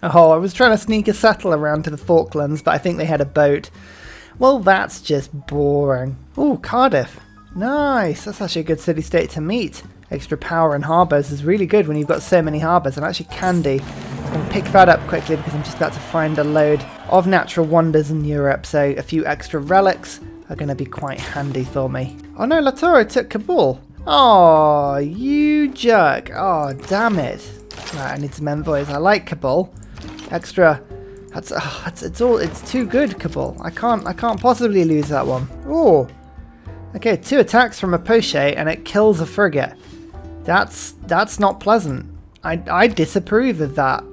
Oh, I was trying to sneak a settle around to the Falklands, but I think they had a boat. Well, that's just boring. Ooh, Cardiff. Nice. That's actually a good city-state to meet. Extra power in harbours is really good when you've got so many harbours. And actually, Candy. I'm going to pick that up quickly because I'm just about to find a load of natural wonders in Europe. So a few extra relics are going to be quite handy for me. Oh no, Latoro took Kabul. Oh, you jerk. Oh, damn it. Right, I need some envoys. I like Kabul. Extra. It's too good, Kabul. I can't possibly lose that one. Oh. Okay, 2 attacks from a poche and it kills a frigate. That's not pleasant. I disapprove of that.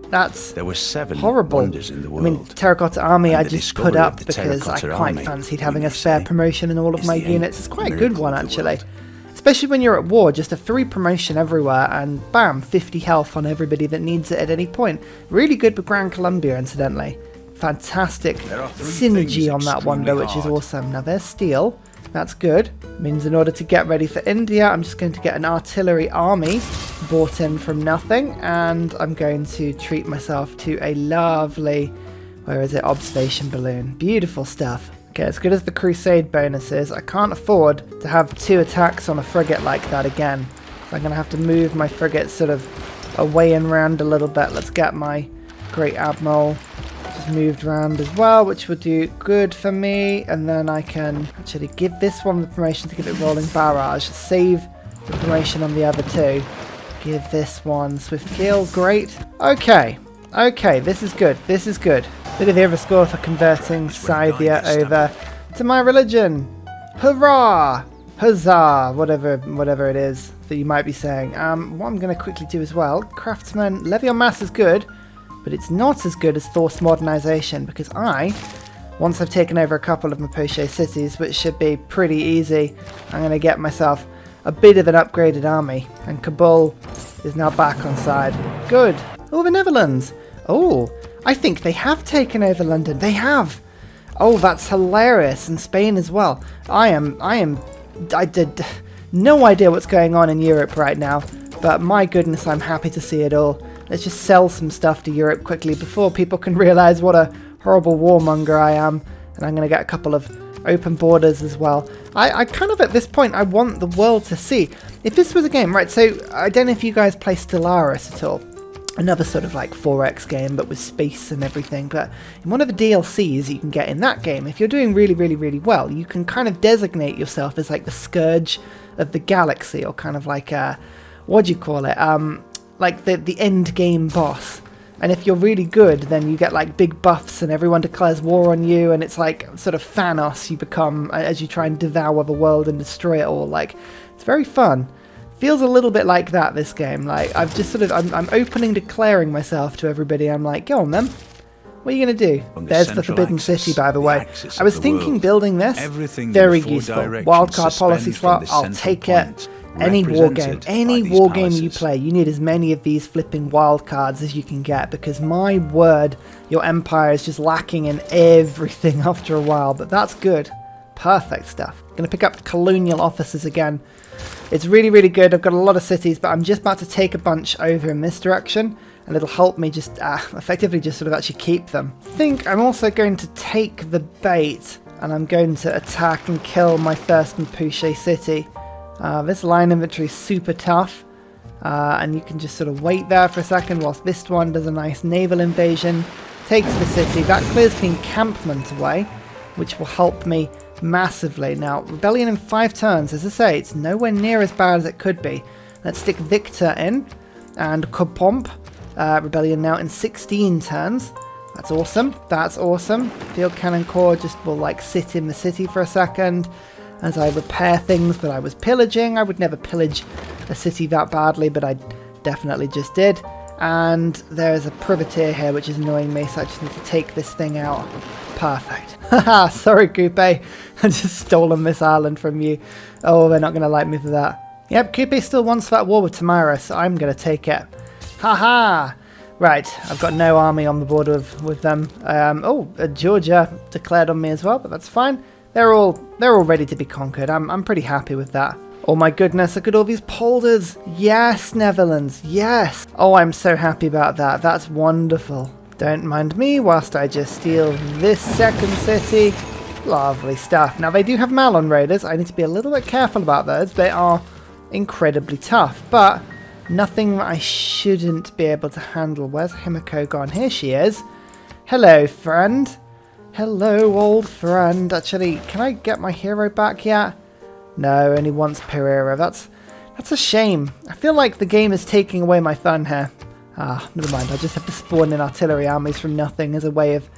There were 7 horrible. Wonders in the world. I mean, Terracotta Army I just put up because I quite Army, fancied having a spare promotion in all of my units. It's quite a good one actually. Especially when you're at war, just a 3 promotion everywhere and bam, 50 health on everybody that needs it at any point. Really good with Grand Columbia, incidentally. Fantastic synergy on that wonder, which is awesome. Now there's steel. That's good. Means in order to get ready for India, I'm just going to get an artillery army bought in from nothing. And I'm going to treat myself to a lovely, where is it, observation balloon. Beautiful stuff. Okay, as good as the crusade bonuses, I can't afford to have 2 attacks on a frigate like that again. So I'm going to have to move my frigate sort of away and round a little bit. Let's get my Great Admiral just moved around as well, which would do good for me. And then I can actually give this one the promotion to give it rolling barrage. Save the promotion on the other 2. Give this one swift kill. Great. Okay, this is good. This is good. Bit of the score for converting Scythia over to my religion. Hurrah! Huzzah! Whatever it is that you might be saying. What I'm going to quickly do as well, Craftsman, Levy on Mass is good, but it's not as good as Forced Modernization because once I've taken over a couple of Mapoche cities, which should be pretty easy, I'm going to get myself a bit of an upgraded army. And Kabul is now back on side. Good. Oh, the Netherlands. Oh, I think they have taken over London. They have. Oh, that's hilarious. And Spain as well. I did no idea what's going on in Europe right now. But my goodness, I'm happy to see it all. Let's just sell some stuff to Europe quickly before people can realize what a horrible warmonger I am. And I'm going to get a couple of open borders as well. I kind of, at this point, I want the world to see. If this was a game, right, so I don't know if you guys play Stellaris at all. Another sort of like 4X game, but with space and everything. But in one of the DLCs you can get in that game, if you're doing really, really, really well, you can kind of designate yourself as like the scourge of the galaxy, or kind of like a, what do you call it? Like the end game boss. And if you're really good, then you get like big buffs and everyone declares war on you, and it's like sort of Thanos you become as you try and devour the world and destroy it all. Like, it's very fun. Feels a little bit like that, this game. Like, I've just sort of, I'm opening, declaring myself to everybody. I'm like, go on then. What are you going to do? There's the Forbidden City, by the way. I was thinking building this. Very useful. Wildcard policy slot, I'll take it. Any war game you play, you need as many of these flipping wildcards as you can get, because my word, your empire is just lacking in everything after a while. But that's good. Perfect stuff. Going to pick up colonial officers again. It's really, really good. I've got a lot of cities, but I'm just about to take a bunch over in this direction, and it'll help me just effectively just sort of actually keep them. I think I'm also going to take the bait, and I'm going to attack and kill my first Mapuche city. This line inventory is super tough, and you can just sort of wait there for a second whilst this one does a nice naval invasion, takes the city. That clears the encampment away, which will help me massively. Now, rebellion in 5 turns, as I say, it's nowhere near as bad as it could be. Let's stick Victor in, and Kopomp, rebellion now in 16 turns. That's awesome. That's awesome. Field Cannon Corps just will like sit in the city for a second as I repair things that I was pillaging. I would never pillage a city that badly, but I definitely just did. And there's a privateer here which is annoying me, so I just need to take this thing out. Perfect. Haha, sorry Coupe, I just stolen this island from you. Oh, they're not going to like me for that. Yep, Coupe still wants that war with Tamara, so I'm going to take it. Haha! Right, I've got no army on the border with them. Georgia declared on me as well, but that's fine. They're all ready to be conquered. I'm pretty happy with that. Oh my goodness, look at all these polders. Yes, Netherlands, yes. Oh, I'm so happy about that. That's wonderful. Don't mind me whilst I just steal this second city. Lovely stuff. Now they do have Malon raiders. I need to be a little bit careful about those. They are incredibly tough, but nothing that I shouldn't be able to handle. Where's Himiko gone? Here she is. Hello, friend. Hello, old friend. Actually, can I get my hero back yet? No, only once per era. That's a shame. I feel like the game is taking away my fun here. Ah, never mind. I just have to spawn in artillery armies from nothing as a way of,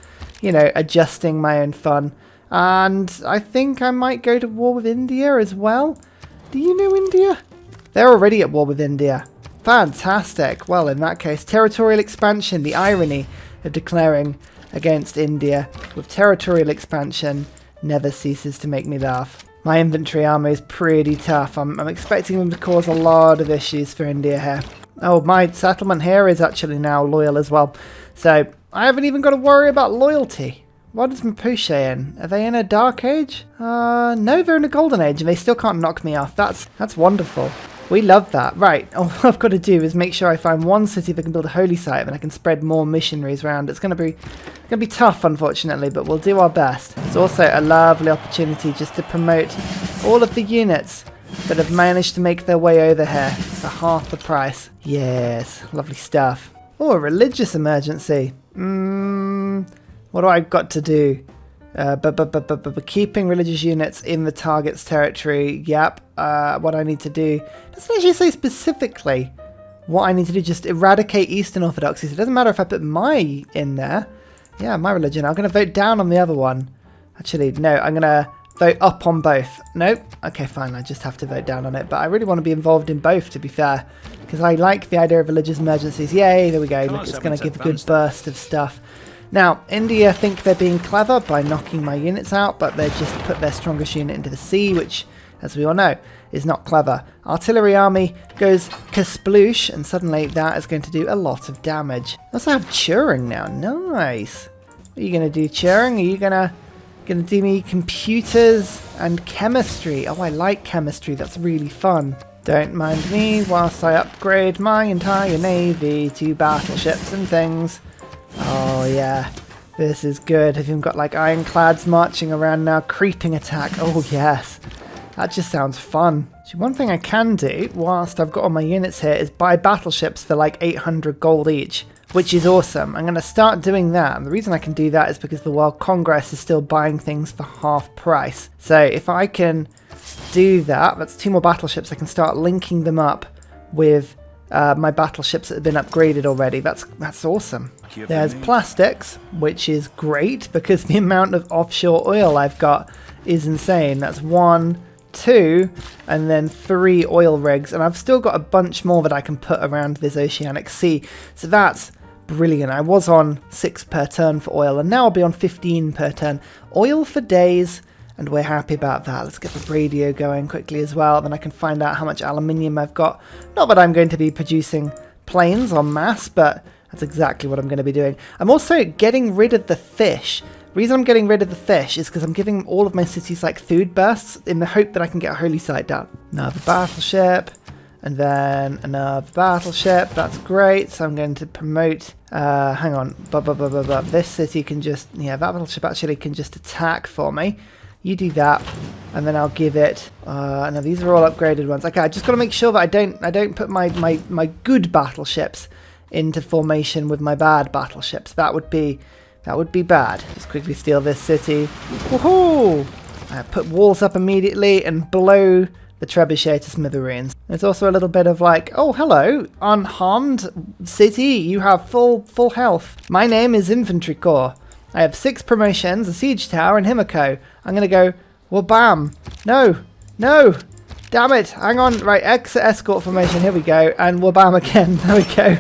you know, adjusting my own fun. And I think I might go to war with India as well. Do you know India? They're already at war with India. Fantastic. Well, in that case, territorial expansion. The irony of declaring against India with territorial expansion never ceases to make me laugh. My infantry army is pretty tough. I'm expecting them to cause a lot of issues for India here. Oh, my settlement here is actually now loyal as well. So I haven't even got to worry about loyalty. What is Mapuche in? Are they in a dark age? No, they're in a golden age and they still can't knock me off. That's wonderful. We love that. Right, all I've got to do is make sure I find one city that can build a holy site and I can spread more missionaries around. It's going to be tough, unfortunately, but we'll do our best. It's also a lovely opportunity just to promote all of the units that have managed to make their way over here for half the price. Yes, lovely stuff. Oh, a religious emergency. What do I got to do? Keeping religious units in the target's territory. Yep. What I need to do. It doesn't actually say specifically what I need to do. Just eradicate Eastern Orthodoxy. So it doesn't matter if I put my in there. Yeah, my religion. I'm going to vote down on the other one. Actually, no. I'm going to vote up on both. Nope. Okay, fine. I just have to vote down on it. But I really want to be involved in both, to be fair. Because I like the idea of religious emergencies. Yay, there we go. Look, it's going to give a good burst of stuff. Now, India think they're being clever by knocking my units out, but they just put their strongest unit into the sea, which, as we all know, is not clever. Artillery army goes kasploosh, and suddenly that is going to do a lot of damage. I also have Turing now. Nice. What are you going to do, Turing? Are you going to do me computers and chemistry? Oh, I like chemistry. That's really fun. Don't mind me whilst I upgrade my entire navy to battleships and things. Oh yeah, this is good. Have even got like ironclads marching around now, creeping attack. Oh yes, that just sounds fun. So one thing I can do whilst I've got all my units here is buy battleships for like 800 gold each, which is awesome. I'm going to start doing that. And the reason I can do that is because the World Congress is still buying things for half price. So if I can do that, that's 2 more battleships. I can start linking them up with my battleships that have been upgraded already. That's awesome. There's plastics, which is great because the amount of offshore oil I've got is insane. That's 1, 2, and then 3 oil rigs, and I've still got a bunch more that I can put around this oceanic sea. So that's brilliant. I was on 6 per turn for oil, and now I'll be on 15 per turn. Oil for days. And we're happy about that. Let's get the radio going quickly as well. Then I can find out how much aluminium I've got. Not that I'm going to be producing planes en masse, but that's exactly what I'm going to be doing. I'm also getting rid of the fish. The reason I'm getting rid of the fish is because I'm giving all of my cities like food bursts in the hope that I can get a holy site down. Another battleship. And then another battleship. That's great. So I'm going to promote... hang on. This city can just... Yeah, that battleship actually can just attack for me. You do that, and then I'll give it. No, these are all upgraded ones. Okay, I just got to make sure that I don't put my good battleships into formation with my bad battleships. That would be bad. Just quickly steal this city. Woohoo! Put walls up immediately and blow the trebuchet to smithereens. There's also a little bit of like, oh hello, unharmed city. You have full health. My name is Infantry Corps. I have 6 promotions, a siege tower, and Himiko. I'm going to go, well, bam. No. Damn it. Hang on. Right, exit escort formation. Here we go. And well, bam again. There we go.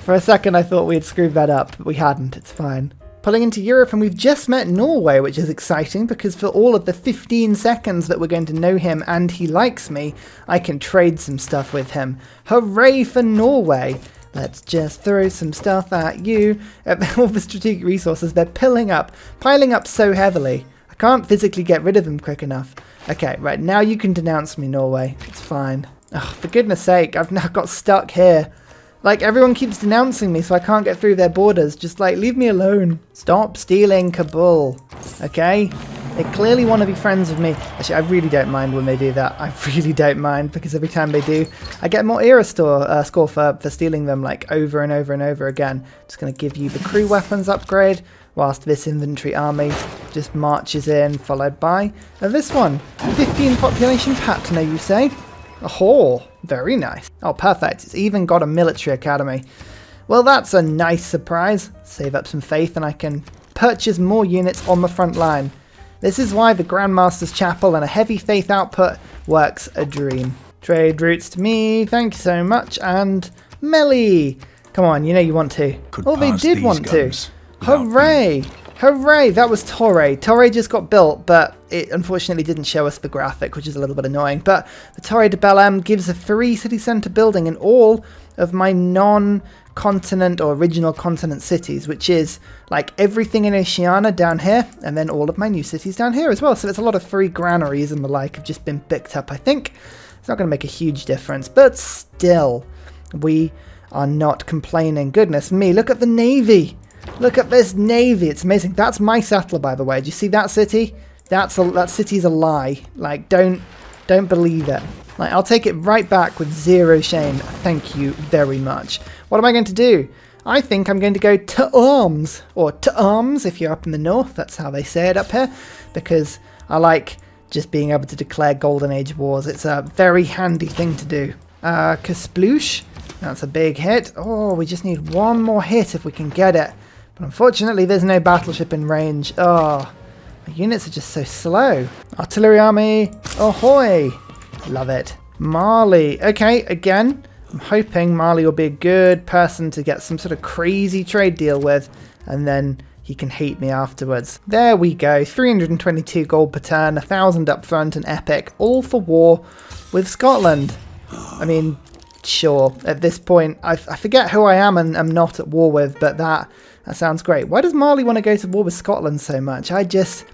For a second I thought we had screwed that up, but we hadn't. It's fine. Pulling into Europe, and we've just met Norway, which is exciting because for all of the 15 seconds that we're going to know him and he likes me, I can trade some stuff with him. Hooray for Norway. Let's just throw some stuff at you. All the strategic resources, they're piling up so heavily. I can't physically get rid of them quick enough. Okay, right, now you can denounce me, Norway. It's fine. Oh, for goodness sake, I've now got stuck here. Like, everyone keeps denouncing me, so I can't get through their borders. Just, like, leave me alone. Stop stealing Kabul. Okay? They clearly want to be friends with me. Actually, I really don't mind when they do that. I really don't mind, because every time they do, I get more era score for stealing them, like, over and over and over again. Just going to give you the crew weapons upgrade, whilst this inventory army just marches in, followed by this one. 15 population patina, you say? Oh, very nice. Oh, perfect. It's even got a military academy. Well, that's a nice surprise. Save up some faith and I can purchase more units on the front line. This is why the Grandmaster's Chapel and a heavy faith output works a dream. Trade routes to me, thank you so much, and melee. Come on, you know you want to. Oh, they did want to. Hooray! Hooray! That was Torre. Torre just got built, but it unfortunately didn't show us the graphic, which is a little bit annoying. But the Torre de Belém gives a 3 city centre building in all of my non-continent or original continent cities, which is like everything in Oceania down here, and then all of my new cities down here as well. So there's a lot of free granaries and the like have just been picked up, I think. It's not going to make a huge difference, but still, we are not complaining. Goodness me, look at the navy. Look at this navy. It's amazing. That's my settler, by the way. Do you see that city? That city's a lie. Like, don't believe it. Like, I'll take it right back with zero shame. Thank you very much. What am I going to do? I think I'm going to go to arms, or to arms if you're up in the north. That's how they say it up here, because I like just being able to declare Golden Age wars. It's a very handy thing to do. Kasploosh. That's a big hit. Oh, we just need one more hit if we can get it. But unfortunately, there's no battleship in range. Oh, my units are just so slow. Artillery army, ahoy! Love it. Mali. Okay, again, I'm hoping Mali will be a good person to get some sort of crazy trade deal with, and then he can hate me afterwards. There we go. 322 gold per turn, 1,000 up front, and epic, all for war with Scotland. I mean, sure, at this point, I forget who I am and I'm not at war with, but that sounds great. Why does Mali want to go to war with Scotland so much? I'm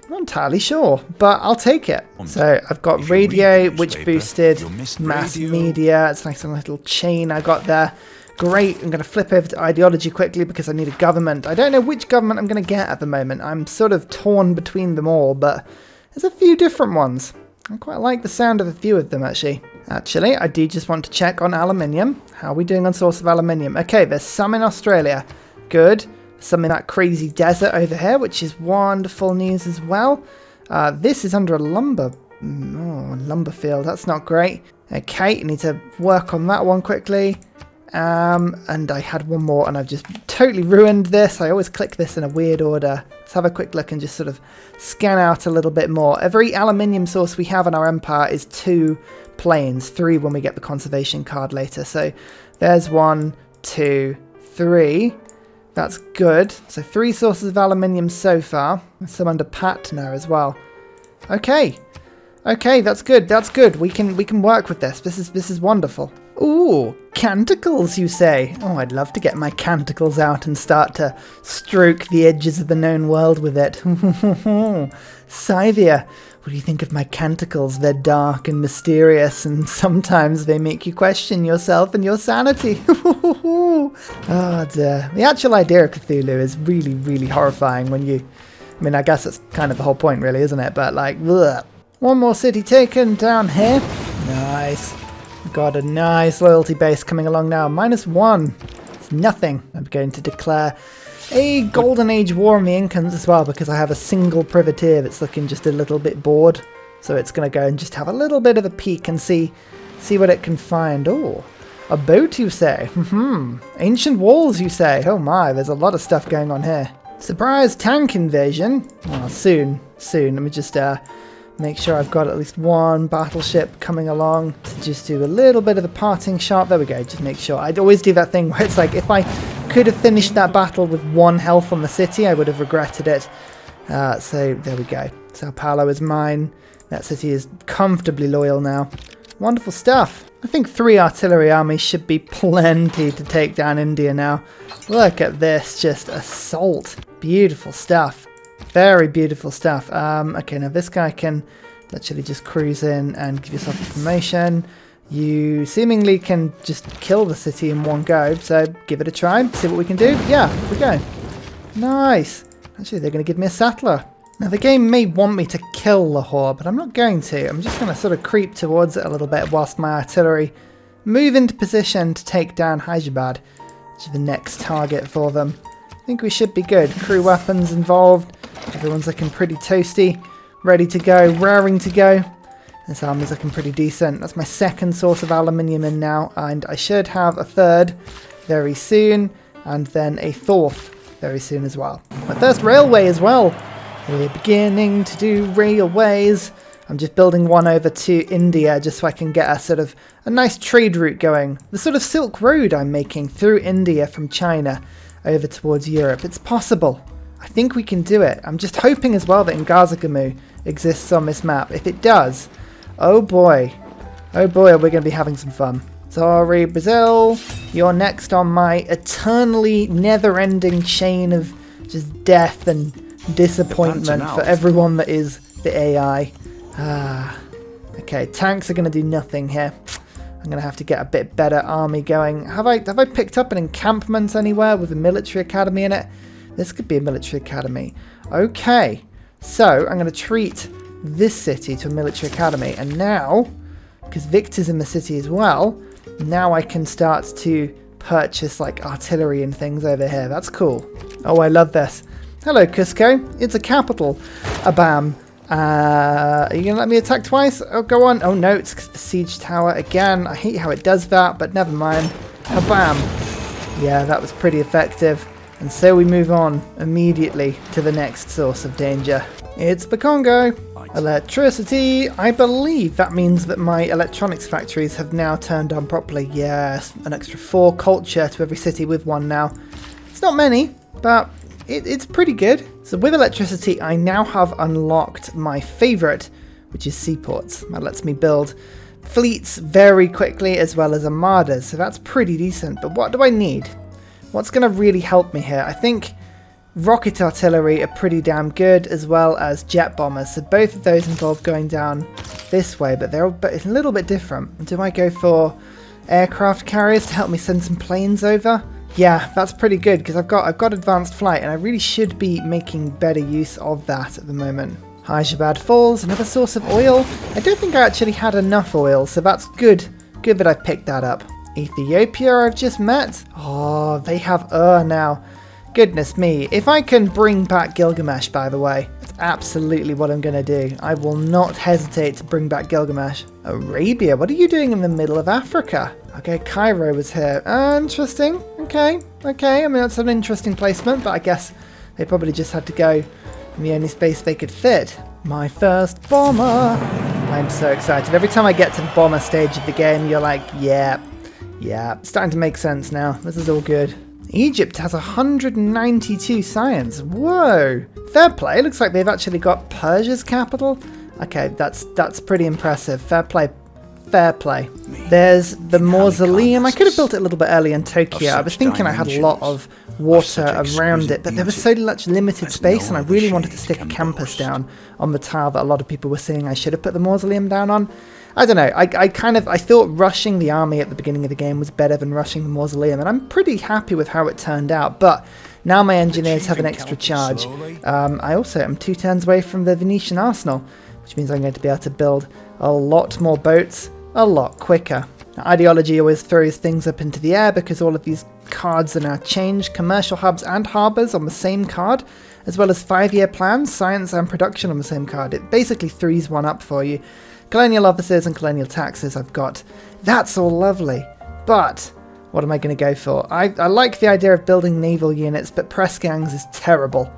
not entirely sure, but I'll take it. So I've got radio, which boosted mass media. It's like some little chain I got there. Great. I'm going to flip over to ideology quickly because I need a government. I don't know which government I'm going to get at the moment. I'm sort of torn between them all, but there's a few different ones. I quite like the sound of a few of them, actually. Actually, I do just want to check on aluminium. How are we doing on source of aluminium? Okay, there's some in Australia. Good. Some in that crazy desert over here, which is wonderful news as well. This is under a lumber field. That's not great. Okay, I need to work on that one quickly. And I had one more and I've just totally ruined this. I always click this in a weird order. Let's have a quick look and just sort of scan out a little bit more. Every aluminium source we have in our empire is 2 planes, 3 when we get the conservation card later. So there's 1, 2, 3. That's good. So 3 sources of aluminium so far. There's some under patina as well. Okay. Okay, that's good. That's good. We can work with this. This is wonderful. Ooh, canticles, you say? Oh, I'd love to get my canticles out and start to stroke the edges of the known world with it. Scythia, what do you think of my canticles? They're dark and mysterious, and sometimes they make you question yourself and your sanity. Oh dear. The actual idea of Cthulhu is really, really horrifying when you... I mean, I guess that's kind of the whole point, really, isn't it? But, like, ugh. One more city taken down here. Nice. Got a nice loyalty base coming along now. -1. It's nothing. I'm going to declare a Golden Age war on the Incans as well, because I have a single privateer that's looking just a little bit bored. So it's going to go and just have a little bit of a peek and see what it can find. Oh, a boat, you say? Ancient walls, you say? Oh my, there's a lot of stuff going on here. Surprise tank invasion. Oh, soon. Let me just make sure I've got at least one battleship coming along to just do a little bit of a parting shot. There we go, just make sure. I'd always do that thing where it's like, if I could have finished that battle with 1 health on the city, I would have regretted it. So there we go. Sao Paulo is mine. That city is comfortably loyal now. Wonderful stuff. I think 3 artillery armies should be plenty to take down India now. Look at this, just assault. Beautiful stuff. Very beautiful stuff. Okay, now this guy can actually just cruise in and give yourself a promotion. You seemingly can just kill the city in one go, so give it a try, see what we can do. Yeah, here we go. Nice. Actually, they're going to give me a settler. Now, the game may want me to kill Lahore, but I'm not going to. I'm just going to sort of creep towards it a little bit whilst my artillery move into position to take down Hyderabad, which is the next target for them. I think we should be good. Crew weapons involved. Everyone's looking pretty toasty. Ready to go. Raring to go. This army's looking pretty decent. That's my second source of aluminium in now, and I should have a third very soon, and then a fourth very soon as well. My first railway as well. We're beginning to do railways. I'm just building one over to India just so I can get a sort of a nice trade route going. The sort of Silk Road I'm making through India from China over towards Europe. It's possible. I think we can do it. I'm just hoping as well that Ngazagamu exists on this map. If it does, oh boy, are we going to be having some fun. Sorry, Brazil, you're next on my eternally never-ending chain of just death and disappointment for everyone that is the AI. Okay, tanks are going to do nothing here. I'm going to have to get a bit better army going. Have I picked up an encampment anywhere with a military academy in it? This could be a military academy. Okay, so I'm going to treat this city to a military academy, and now, because Victor's in the city as well, now I can start to purchase like artillery and things over here. That's cool. Oh, I love this. Hello, Cusco. It's a capital. Bam. Are you going to let me attack twice? Oh, go on. Oh, no, it's the siege tower again. I hate how it does that, but never mind. Bam. Yeah, that was pretty effective. And so we move on immediately to the next source of danger. It's the Congo. Electricity. I believe that means that my electronics factories have now turned on properly. Yes, an extra 4 culture to every city with one now. It's not many, but it's pretty good. So with electricity, I now have unlocked my favourite, which is seaports. That lets me build fleets very quickly as well as armadas. So that's pretty decent. But what do I need? What's going to really help me here? I think rocket artillery are pretty damn good, as well as jet bombers. So both of those involve going down this way, but they're a little bit different. Do I go for aircraft carriers to help me send some planes over? Yeah, that's pretty good because I've got advanced flight, and I really should be making better use of that at the moment. Hyderabad Falls, another source of oil. I don't think I actually had enough oil, so that's good. Good that I picked that up. Ethiopia I've just met. Oh, they have now. Goodness me. If I can bring back Gilgamesh, by the way, that's absolutely what I'm going to do. I will not hesitate to bring back Gilgamesh. Arabia, what are you doing in the middle of Africa? Okay, Cairo was here. Interesting. Okay. I mean, that's an interesting placement, but I guess they probably just had to go in the only space they could fit. My first bomber. I'm so excited. Every time I get to the bomber stage of the game, you're like, yeah, it's starting to make sense now. This is all good. Egypt has 192 science. Whoa! Fair play. Looks like they've actually got Persia's capital. Okay, that's pretty impressive. Fair play. There's the mausoleum. I could have built it a little bit earlier in Tokyo. I was thinking I had a lot of water around it, but there was so much limited space, and I really wanted to stick a campus down on the tile that a lot of people were saying I should have put the mausoleum down on. I don't know, I thought rushing the army at the beginning of the game was better than rushing the mausoleum, and I'm pretty happy with how it turned out, but now my engineers have an extra charge. I also am 2 turns away from the Venetian arsenal, which means I'm going to be able to build a lot more boats a lot quicker. Now, ideology always throws things up into the air because all of these cards are now changed. Commercial hubs and harbours on the same card, as well as 5-year plans, science and production on the same card. It basically threes one up for you. Colonial officers and colonial taxes I've got. That's all lovely. But what am I going to go for? I like the idea of building naval units, but press gangs is terrible.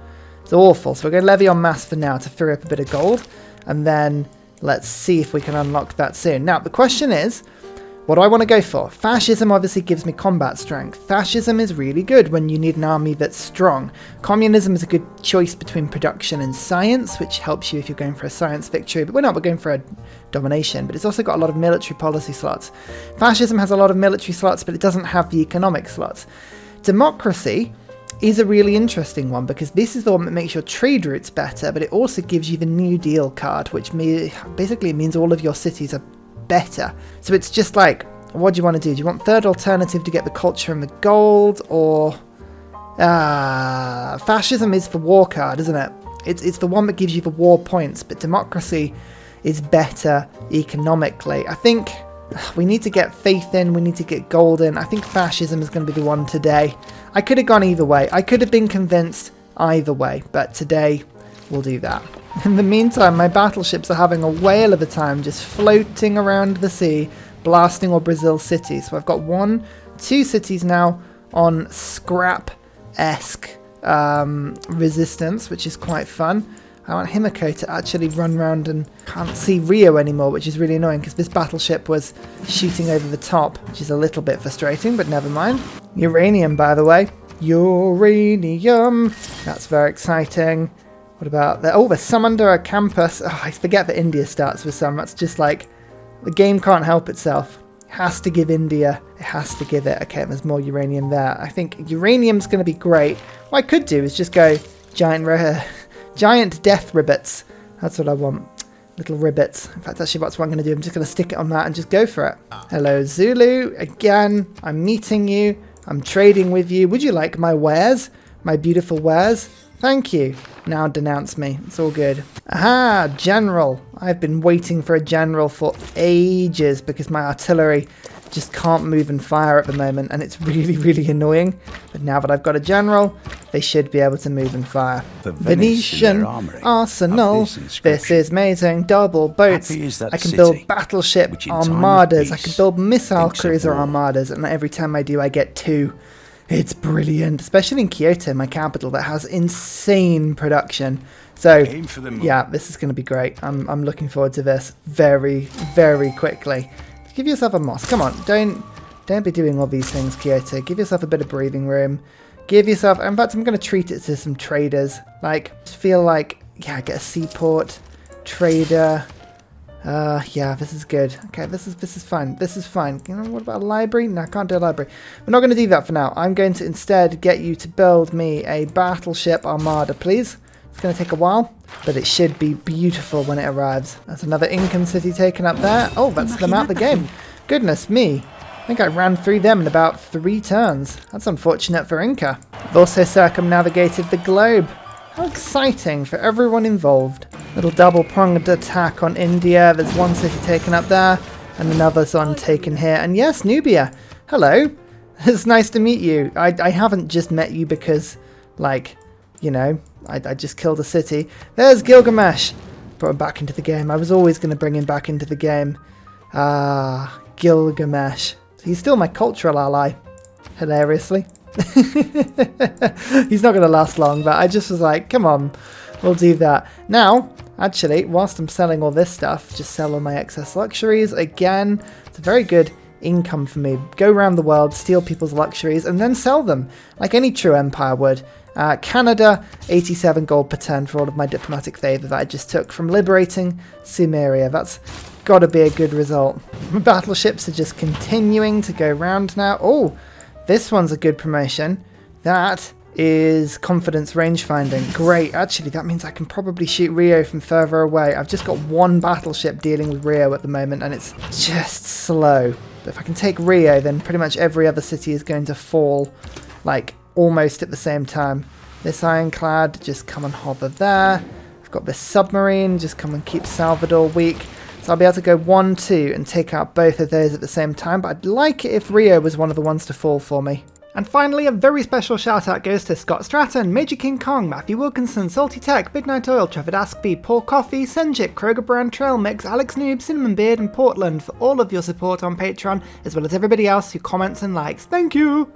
It's awful. So we're going to levy on mass for now to throw up a bit of gold. And then let's see if we can unlock that soon. Now, the question is, what do I want to go for? Fascism obviously gives me combat strength. Fascism is really good when you need an army that's strong. Communism is a good choice between production and science, which helps you if you're going for a science victory, but we're going for a domination, but it's also got a lot of military policy slots. Fascism has a lot of military slots, but it doesn't have the economic slots. Democracy is a really interesting one because this is the one that makes your trade routes better, but it also gives you the New Deal card, which basically means all of your cities are better. So it's just like, what do you want to do? Do you want third alternative to get the culture and the gold, or fascism is the war card, isn't it? It's the one that gives you the war points, but democracy is better economically. I think we need to get faith in, we need to get gold in. I think fascism is going to be the one today. I could have gone either way. I could have been convinced either way, but today we'll do that. In the meantime, my battleships are having a whale of a time just floating around the sea, blasting all Brazil's cities. So I've got 2 cities now on scrap-esque resistance, which is quite fun. I want Himiko to actually run around and can't see Rio anymore, which is really annoying because this battleship was shooting over the top, which is a little bit frustrating, but never mind. Uranium, by the way. Uranium! That's very exciting. What about that? Oh, there's some under a campus. Oh, I forget that India starts with some. That's just like, the game can't help itself. It has to give India. It has to give it. Okay, there's more uranium there. I think uranium's going to be great. What I could do is just go giant death ribbits. That's what I want. Little ribbits. In fact, actually, that's what I'm going to do. I'm just going to stick it on that and just go for it. Hello, Zulu. Again, I'm meeting you. I'm trading with you. Would you like my wares? My beautiful wares? Thank you. Now denounce me. It's all good. Aha, general. I've been waiting for a general for ages because my artillery just can't move and fire at the moment, and it's really, really annoying. But now that I've got a general, they should be able to move and fire. Venetian arsenal. This is amazing. Double boats. I can build battleship armadas. I can build missile cruiser armadas, and every time I do, I get 2. It's brilliant, especially in Kyoto, my capital, that has insane production. So, yeah, this is going to be great. I'm looking forward to this very, very quickly. Give yourself a moss. Come on, don't be doing all these things, Kyoto. Give yourself a bit of breathing room. Give yourself... In fact, I'm going to treat it to some traders. Like, just feel like, yeah, get a seaport, trader... yeah, this is good. Okay, this is fine. This is fine. You know, what about a library? No, I can't do a library. We're not going to do that for now. I'm going to instead get you to build me a battleship armada, please. It's going to take a while, but it should be beautiful when it arrives. That's another Incan city taken up there. Oh, that's them out the game. Goodness me. I think I ran through them in about 3 turns. That's unfortunate for Inca. I've also circumnavigated the globe. How exciting for everyone involved. Little double-pronged attack on India. There's one city taken up there, and another's on taken here. And yes, Nubia. Hello. It's nice to meet you. I haven't just met you because, like, you know, I just killed a city. There's Gilgamesh. Brought him back into the game. I was always going to bring him back into the game. Ah, Gilgamesh. He's still my cultural ally. Hilariously. He's not going to last long, but I just was like, come on, we'll do that. Now, actually, whilst I'm selling all this stuff, just sell all my excess luxuries. Again, it's a very good income for me. Go around the world, steal people's luxuries, and then sell them, like any true empire would. Canada, 87 gold per turn for all of my diplomatic favour that I just took from liberating Sumeria. That's got to be a good result. My battleships are just continuing to go round now. Oh, this one's a good promotion. That is confidence range finding. Great. Actually, that means I can probably shoot Rio from further away. I've just got 1 battleship dealing with Rio at the moment, and it's just slow. But if I can take Rio, then pretty much every other city is going to fall, like, almost at the same time. This ironclad, just come and hover there. I've got this submarine, just come and keep Salvador weak. So I'll be able to go 1, 2 and take out both of those at the same time, but I'd like it if Rio was one of the ones to fall for me. And finally, a very special shout out goes to Scott Stratton, Major King Kong, Matthew Wilkinson, Salty Tech, Big Night Oil, Trevor Askby, Paul Coffey, Senjik, Kroger Brand, Trail Mix, Alex Noob, Cinnamon Beard and Portland for all of your support on Patreon, as well as everybody else who comments and likes. Thank you!